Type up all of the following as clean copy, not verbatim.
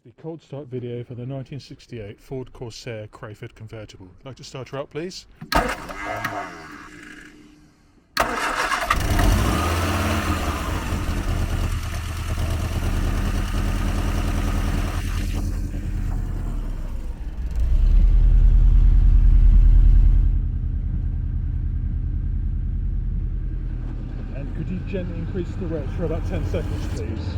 This is the cold start video for the 1968 Ford Corsair Crayford convertible. Like to start her up, please? And could you gently increase the revs for about 10 seconds, please?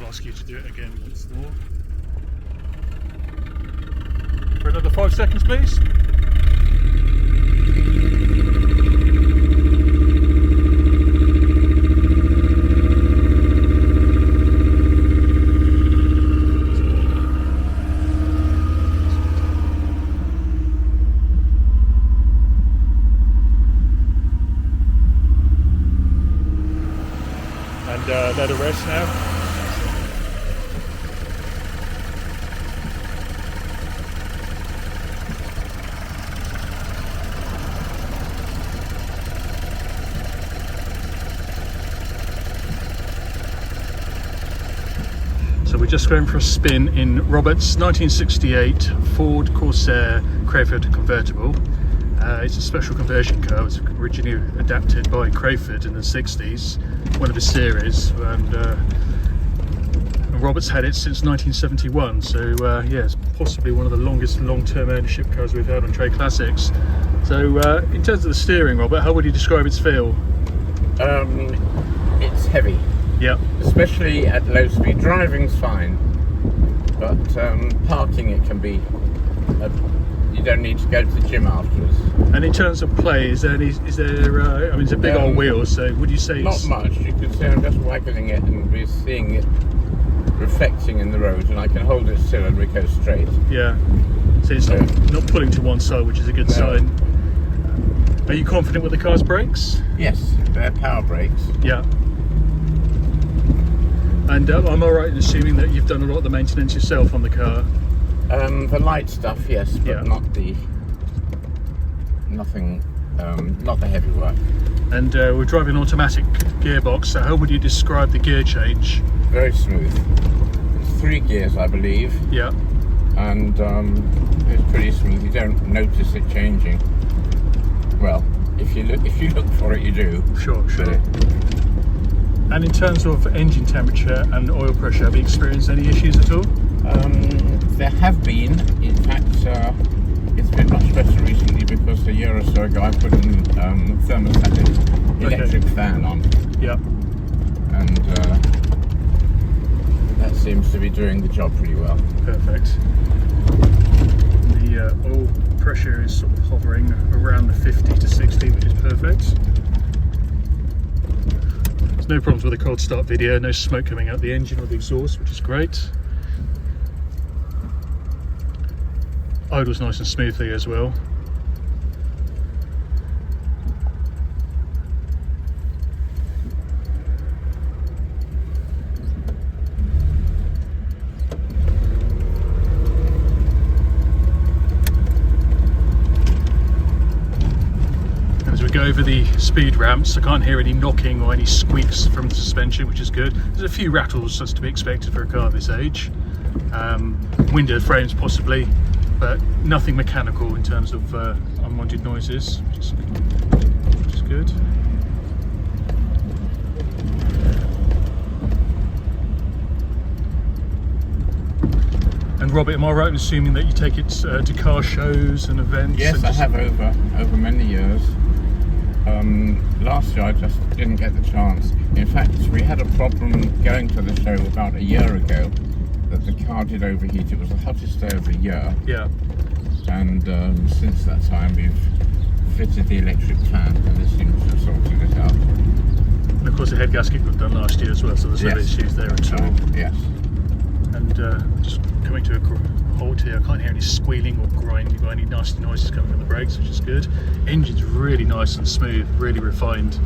Ask you to do it again once more. For another 5 seconds, please. And let her rest now. So we're just going for a spin in Robert's 1968 Ford Corsair Crayford convertible. It's a special conversion car. It was originally adapted by Crayford in the 60s, one of his series, and Robert's had it since 1971. So yeah, it's possibly one of the longest long-term ownership cars we've had on Trade Classics. So in terms of the steering, Robert, how would you describe its feel? It's heavy. Yeah. Especially at low speed. Driving's fine, but parking it can be. You don't need to go to the gym afterwards. And in terms of play, is there? I mean, it's a big old wheel. So would you say not much? You could say I'm just waggling it and we're seeing it reflecting in the road, and I can hold it still and we go straight. Yeah. So it's not pulling to one side, which is a good sign. Are you confident with the car's brakes? Yes, they're power brakes. Yeah. And I'm alright in assuming that you've done a lot of the maintenance yourself on the car? The light stuff, yes, but not the heavy work. And we're driving an automatic gearbox, so how would you describe the gear change? Very smooth. It's 3 gears, I believe. Yeah. And it's pretty smooth. You don't notice it changing. Well, if you look for it, you do. Sure. But and in terms of engine temperature and oil pressure, have you experienced any issues at all? There have been. In fact, it's been much better recently because a year or so ago I put a thermostatic electric fan on. Yeah. And that seems to be doing the job pretty well. Perfect. The oil pressure is sort of hovering around the 50 to 60, which is perfect. No problems with the cold start video, no smoke coming out the engine or the exhaust, which is great. Idles nice and smoothly as well. Go over the speed ramps, I can't hear any knocking or any squeaks from the suspension, which is good. There's a few rattles as to be expected for a car of this age. Window frames possibly, but nothing mechanical in terms of unwanted noises, which is good. And Robert, am I right in assuming that you take it to car shows and events? Yes, I have over many years. Last year I just didn't get the chance. In fact, we had a problem going to the show about a year ago that the car did overheat. It was the hottest day of the year. Yeah. And since that time we've fitted the electric fan and this seems to have sorted it out. And of course the head gasket got done last year as well, so there's no issues there at all. Yes. And just coming to a halt here, I can't hear any squealing or grinding or any nasty noises coming from the brakes, which is good. Engine's really nice and smooth, really refined.